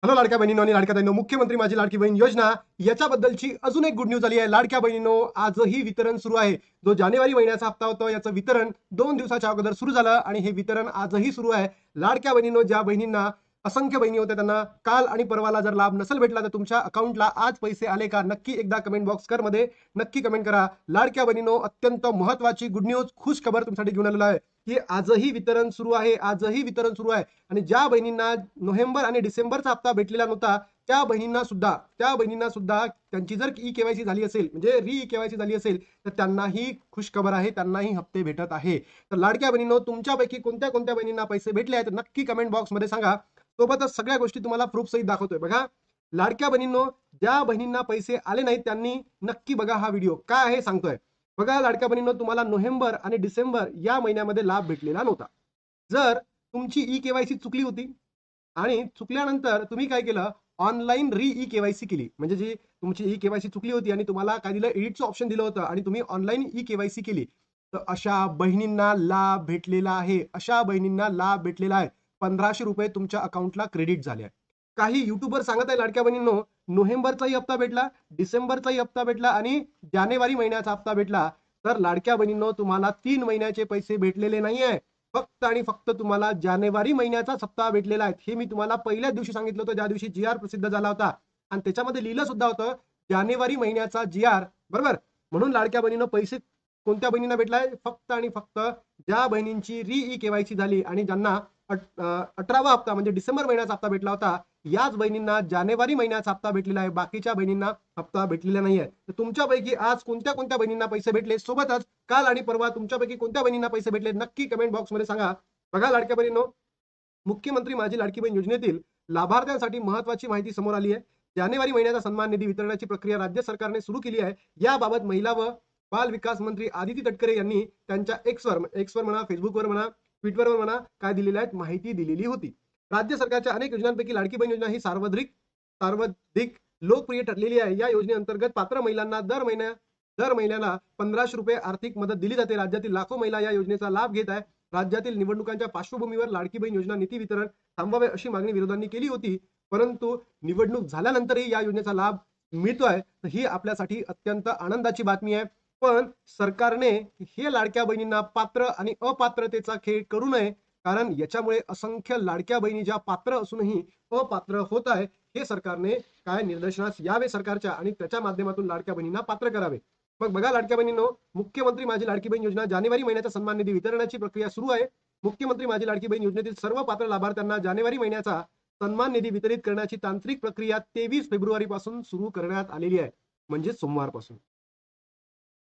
Hello लाडक्या बहिणींनो आणि लाडक्या ताईंनो, मुख्यमंत्री माझी लाडकी बहीण योजना याच्याबद्दलची अजून एक गुड न्यूज आली आहे. लाडक्या बहिणींनो, आजही वितरण सुरू आहे. जो जानेवारी महिन्याचा हप्ता होता याचं वितरण 2 दिवसाच्या अगोदर सुरू झालं आणि हे वितरण आजही सुरू आहे. लाडक्या बहिणींनो, ज्या बहिणींना असंख्य बहिणी होत्या त्यांना काल आणि परवाला जर लाभ नसेल भेटला तर तुमच्या अकाउंटला आज पैसे आले का, नक्की एकदा कमेंट बॉक्स मध्ये नक्की कमेंट करा. लाडक्या बहिणींनो, अत्यंत महत्वाची गुड न्यूज, खुश खबर तुमच्यासाठी घेऊन आलेलो आहे की आजही वितरण सुरू आहे. आजही वितरण सुरू आहे आणि ज्या बहिणींना नोव्हेंबर आणि डिसेंबरचा हप्ता भेटलेला नव्हता त्या बहिणींना सुद्धा त्यांची जर ई केवायसी झाली असेल, म्हणजे री केवायसी झाली असेल, तर त्यांनाही खुशखबर आहे, त्यांनाही हप्ते भेटत आहे. तर लाडक्या बहिणींनो, तुमच्यापैकी कोणत्या कोणत्या बहिणींना पैसे भेटले आहेत नक्की कमेंट बॉक्स मध्ये सांगा. सोबतच सगळ्या गोष्टी तुम्हाला प्रूफ सहित दाखवतोय. बघा लाडक्या बहिणींनो, ज्या बहिणींना पैसे आले नाहीत त्यांनी नक्की बघा हा व्हिडिओ काय आहे सांगतोय. बघा लाडक्या बहिणींनो, तुम्हाला नोव्हेंबर आणि डिसेंबर या महिन्यामध्ये लाभ भेटलेला नव्हता. जर तुमची ई केवायसी चुकली होती आणि चुकल्यानंतर तुम्ही काय केलं, ऑनलाईन री ई केवायसी केली, म्हणजे जी तुमची ई केवायसी चुकली होती आणि तुम्हाला काय दिलं, एडिटचं ऑप्शन दिलं होतं आणि तुम्ही ऑनलाईन ई केवायसी केली, तर अशा बहिणींना लाभ भेटलेला आहे. अशा बहिणींना लाभ भेटलेला आहे. 1500 रुपये तुमच्या अकाउंटला क्रेडिट झाले आहे. काही युट्यूबर सांगत आहे लाडक्या बहिणींनो, नोव्हेंबरचाही हप्ता भेटला, डिसेंबरचाही हप्ता भेटला आणि जानेवारी महिन्याचा हप्ता भेटला. तर लाडक्या बहिणींनो, तुम्हाला 3 महिन्याचे पैसे भेटलेले नाहीये. फक्त आणि फक्त तुम्हाला जानेवारी महिन्याचा हप्ता भेटलेला आहे. हे मी तुम्हाला पहिल्याच दिवशी सांगितलं होतं, ज्या दिवशी जी आर प्रसिद्ध झाला होता आणि त्याच्यामध्ये लिहिलं सुद्धा होतं जानेवारी महिन्याचा जी आर, बरोबर. म्हणून लाडक्या बहिणीनं पैसे कोणत्या बहिणींना भेटलाय, फक्त आणि फक्त ज्या बहिणींची री ई केवायसी झाली आणि ज्यांना 18वा हप्ता म्हणजे डिसेंबर महिन्याचा हप्ता भेटला होता, याच बहिणींना जानेवारी महिन्याचा हप्ता भेटलेला आहे. बाकीच्या बहिणींना हप्ता भेटलेला नाहीये. तर तुमच्यापैकी आज कोणत्या कोणत्या बहिणींना पैसे भेटले, सोबतच काल आणि परवा तुमच्यापैकी कोणत्या बहिणींना पैसे भेटले, नक्की कमेंट बॉक्स मध्ये सांगा. बघा लाडक्या बहिणींनो, मुख्यमंत्री माझी लाडकी बहीण योजनेतील लाभार्थ्यांसाठी महत्वाची माहिती समोर आली आहे. जानेवारी महिन्याचा सन्मान निधी वितरणाची प्रक्रिया राज्य सरकारने सुरू केली आहे. याबाबत महिला व बाल विकास मंत्री आदिती तटकरे यांनी त्यांच्या एक्सवर म्हणा, फेसबुकवर म्हणा, ट्विटरवर म्हणा, काय दिलेल्या आहेत, माहिती दिलेली होती. राज्य सरकारच्या अनेक योजनांपैकी लाडकी बहीण योजना ही सर्वाधिक लोकप्रिय ठरलेली आहे. या योजनेअंतर्गत पात्र महिलांना दर महिन्याला 1500 रुपये आर्थिक मदत दिली जाते. राज्यातील लाखो महिला या योजनेचा लाभ घेत आहे. राज्यातील निवडणुकांच्या पार्श्वभूमीवर लाडकी बहीण योजना नीती वितरण थांबवावे अशी मागणी विरोधांनी केली होती, परंतु निवडणूक झाल्यानंतरही या योजनेचा लाभ मिळतोय, तर ही आपल्यासाठी अत्यंत आनंदाची बातमी आहे. पण सरकारने हे लाडक्या बहिणींना पात्र आणि अपात्रतेचा खेळ करू नये, कारण याच्यामुळे असंख्य लाडक्या बहिणी ज्या पात्र असूनही अपात्र होत आहे, हे सरकारने काय निदर्शनास यावे सरकारच्या आणि त्याच्या माध्यमातून लाडक्या बहिणींना पात्र करावे. मग बघा लाडक्या बहिणींनो, मुख्यमंत्री माझी लाडकी बहीण योजना जानेवारी महिन्याचा सन्मान निधी वितरणाची प्रक्रिया सुरू आहे. मुख्यमंत्री माझी लाडकी बहीण योजनेतील सर्व पात्र लाभार्थ्यांना जानेवारी महिन्याचा सन्मान निधी वितरित करण्याची तांत्रिक प्रक्रिया 23 फेब्रुवारी पासून सुरू करण्यात आलेली आहे, म्हणजे सोमवारपासून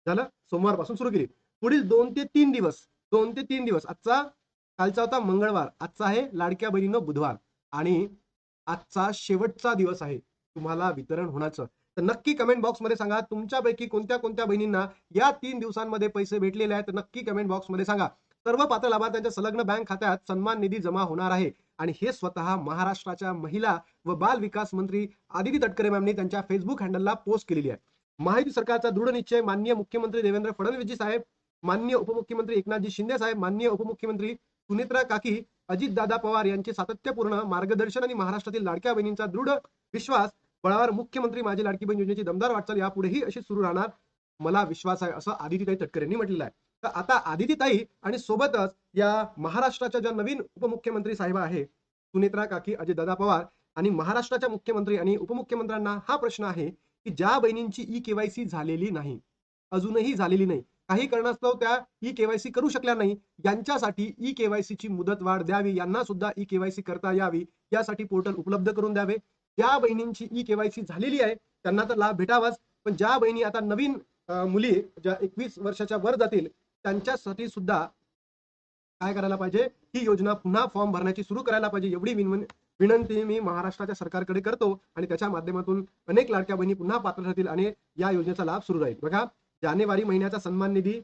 झालं. सोमवारपासून सुरू केली. पुढील 2 ते 3 दिवस आजचा, कालचा होता मंगळवार, आजचा आहे लाडक्या बहिणींनो बुधवार आणि आजचा शेवटचा दिवस आहे तुम्हाला वितरण होण्याचं. तर नक्की कमेंट बॉक्स मध्ये सांगा तुमच्यापैकी कोणत्या कोणत्या बहिणींना या 3 दिवसांमध्ये पैसे भेटलेले आहेत, नक्की कमेंट बॉक्स मध्ये सांगा. सर्व पात्र लाभार्थ्यांच्या संलग्न बँक खात्यात सन्मान निधी जमा होणार आहे आणि हे स्वतः महाराष्ट्राच्या महिला व बाल विकास मंत्री आदिती तटकरे मॅमनी त्यांच्या फेसबुक हँडलला पोस्ट केलेली आहे. माहिती सरकारचा दृढ निश्चय माननीय मुख्यमंत्री देवेंद्र फडणवीसजी साहेब, माननीय उपमुख्यमंत्री एकनाथजी शिंदे साहेब, माननीय उपमुख्यमंत्री सुनेत्रा काकी, अजितदादा पवार यांचे सातत्यपूर्ण मार्गदर्शन आणि महाराष्ट्रातील लाडक्या बहिणींचा दृढ विश्वास बळावर मुख्यमंत्री माझी लाडकी बहीण योजनेची दमदार वाटचाल यापुढेही अशी सुरू राहणार, मला विश्वास आहे, असं आदितीताई तटकरे यांनी म्हटलेलं आहे. तर आता आदितीताई आणि सोबतच या महाराष्ट्राच्या ज्या नवीन उपमुख्यमंत्री साहेब आहे, सुनेत्रा काकी, अजितदादा पवार आणि महाराष्ट्राच्या मुख्यमंत्री आणि उपमुख्यमंत्र्यांना हा प्रश्न आहे की ज्या बहिणींची ई केवायसी झालेली नाही, अजूनही झालेली नाही, काही कारणास्तव त्या ई केवायसी करू शकल्या नाही, यांच्यासाठी ई केवायसीची मुदत वाढ द्यावी, यांना सुद्धा ई केवायसी करता यावी, यासाठी पोर्टल उपलब्ध करून द्यावे. ज्या बहिणींची ई केवायसी झालेली आहे त्यांना तर लाभ भेटावाच, पण ज्या बहिणी आता नवीन मुली ज्या 21 वर्षाच्या वर जातील त्यांच्यासाठी सुद्धा काय करायला पाहिजे, ही योजना पुन्हा फॉर्म भरण्याची सुरू करायला पाहिजे, एवढी विनंती मी महाराष्ट्राच्या सरकारकडे करतो आणि त्याच्या माध्यमातून अनेक लाडक्या बहिणी पुन्हा पात्र ठरतील आणि या योजनेचा लाभ सुरू राहील. बघा जानेवारी महिन्याचा सन्मान निधी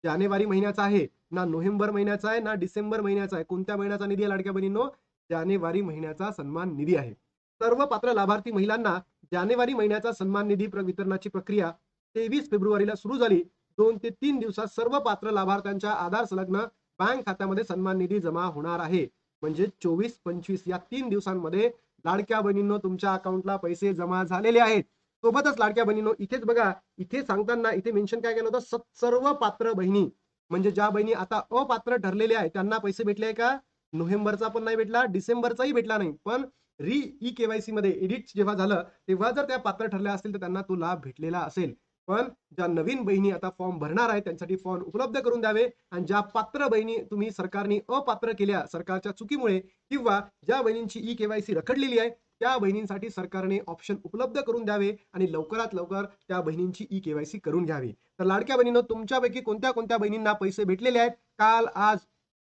जानेवारी महिन्याचा आहे ना, नोव्हेंबर महिन्याचा आहे ना, डिसेंबर महिन्याचा आहे. कोणत्या महिन्याचा निधी आहे लाडक्या बहिणींनो? जानेवारी महिन्याचा सन्मान निधी आहे. सर्व पात्र लाभार्थी महिलांना जानेवारी महिन्याचा सन्मान निधी वितरणाची प्रक्रिया 23 फेब्रुवारीला सुरू झाली. 2 ते 3 दिवसात सर्व पात्र लाभार्थ्यांच्या आधार संलग्न बँक खात्यामध्ये सन्मान निधी जमा होणार आहे. म्हणजे 24-25 या 3 दिवसांमध्ये लाडक्या बहिणींनो तुमच्या अकाउंटला पैसे जमा झालेले आहेत. सोबतच लाडक्या बहिणींनो इथेच बघा, इथे सांगताना इथे मेन्शन काय केलं होतं, सर्व पात्र बहिणी म्हणजे ज्या बहिणी आता अपात्र ठरलेल्या आहेत त्यांना पैसे भेटले आहे का? नोव्हेंबरचा पण नाही भेटला, डिसेंबरचाही भेटला नाही. पण ई-केवायसी मध्ये एडिट जेव्हा झालं, तेव्हा जर त्या पात्र ठरल्या असतील तर त्यांना तो लाभ भेटलेला असेल. पण ज्या नवीन बहिणी आता फॉर्म भरणार आहेत त्यांच्यासाठी फॉर्म उपलब्ध करून द्यावे आणि ज्या पात्र बहिणी तुम्ही सरकारने अपात्र केल्या सरकारच्या चुकीमुळे किंवा ज्या बहिणींची ई-केवायसी रखडलेली आहे त्या बहिणींसाठी सरकारने ऑप्शन उपलब्ध करून द्यावे आणि लवकरात लवकर त्या बहिणींची ई-केवायसी करून घ्यावी. तर लाडक्या बहिणींनो तुमच्यापैकी कोणत्या कोणत्या बहिणींना पैसे भेटलेले आहेत काल, आज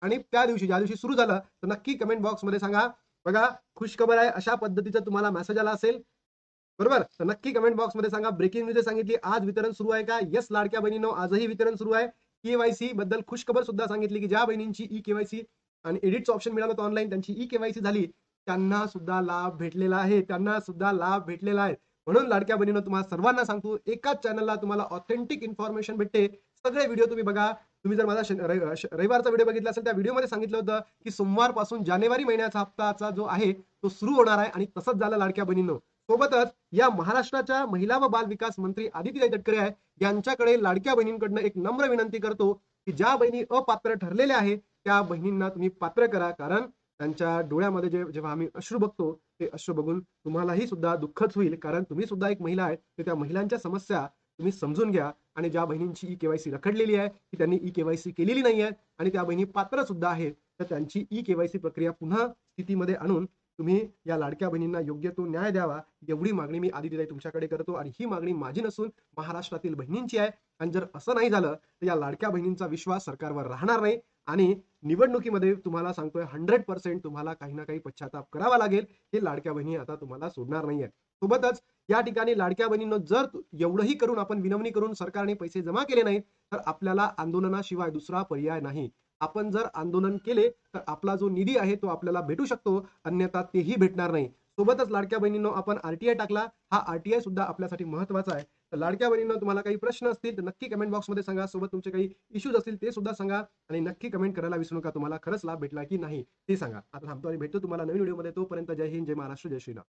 आणि त्या दिवशी ज्या दिवशी सुरू झालं तर नक्की कमेंट बॉक्समध्ये सांगा. बघा, खुशखबर आहे अशा पद्धतीचा तुम्हाला मेसेज आला असेल, बरोबर? तर नक्की कमेंट बॉक्समध्ये सांगा. ब्रेकिंग न्यूज सांगितली, आज वितरण सुरू आहे का? येस लाडक्या बहिणींनो, आजही वितरण सुरू आहे. केवायसी बद्दल खुशखबर सुद्धा सांगितली की ज्या बहिणींची ई-केवायसी आणि एडिटचं ऑप्शन मिळालं होतं ऑनलाईन, त्यांची ई-केवायसी झाली, त्यांना सुद्धा लाभ भेटलेला आहे. त्यांना सुद्धा लाभ भेटलेला आहे. म्हणून लाडक्या बहिणींनो तुम्हाला सर्वांना सांगतो, एकाच चॅनलला तुम्हाला ऑथेंटिक इन्फॉर्मेशन भेटते. सगळे व्हिडिओ तुम्ही बघा. तुम्ही जर माझा रविवारचा व्हिडिओ बघितला असेल, त्या व्हिडिओमध्ये सांगितलं होतं की सोमवारपासून जानेवारी महिन्याचा हप्ताचा जो आहे तो सुरू होणार आहे आणि तसंच झालं लाडक्या बहिणींनो. सोबतच या महाराष्ट्राच्या महिला व बाल विकास मंत्री आदितीताई तटकरे आहे, यांच्याकडे लाडक्या बहिणींकडनं एक नम्र विनंती करतो की ज्या बहिणी अपात्र ठरलेल्या आहेत त्या बहिणींना तुम्ही पात्र करा. कारण त्यांच्या डोळ्यामध्ये जेव्हा आम्ही अश्रू बघतो ते अश्रू बघून तुम्हालाही सुद्धा दुःखच होईल. कारण तुम्ही सुद्धा एक महिला आहे, तर त्या महिलांच्या समस्या तुम्ही समजून घ्या आणि ज्या बहिणींची ई-केवायसी रखडलेली आहे की त्यांनी ई-केवायसी केलेली नाही आहे आणि त्या बहिणी पात्र सुद्धा आहेत, तर त्यांची ई-केवायसी प्रक्रिया पुन्हा स्थितीमध्ये आणून तुम्ही या लाडक्या बहिणींना योग्य तो न्याय द्यावा, एवढी मागणी मी आदितीताई तुमच्याकडे करतो आणि ही मागणी माझी नसून महाराष्ट्रातील बहिणींची आहे. आणि जर असं नाही झालं तर या लाडक्या बहिणींचा विश्वास सरकारवर राहणार नाही आणि निवडणुकीमध्ये तुम्हाला सांगतोय 100% तुम्हाला काही ना काही पश्चाताप करावा लागेल. हे लाडक्या बहिणी आता तुम्हाला सोडणार नाहीये. सोबतच या ठिकाणी लाडक्या बहिणींनो जर एवढंही करून आपण विनवणी करून सरकारने पैसे जमा केले नाहीत तर आपल्याला आंदोलनाशिवाय दुसरा पर्याय नाही. आपण जर आंदोलन केले तर आपला जो निधी आहे तो आपल्याला भेटू शकतो, अन्यथा तेही भेटणार नाही. सोबतच लाडक्या बहिणींनो आपण आरटीआय टाकला, हा आरटीआय सुद्धा आपल्यासाठी महत्त्वाचा आहे. तर लाडक्या बहिणींनो तुम्हाला काही प्रश्न असतील तर नक्की कमेंट बॉक्समध्ये सांगा. सोबत तुमचे काही इश्यूज असतील ते सुद्धा सांगा आणि नक्की कमेंट करायला विसरू नका. तुम्हाला खरंच लाभ भेटला की नाही ते सांगा. आता थांबतो आणि भेटतो तुम्हाला नवीन व्हिडिओमध्ये. तोपर्यंत जय हिंद, जय महाराष्ट्र, जय श्रीराम.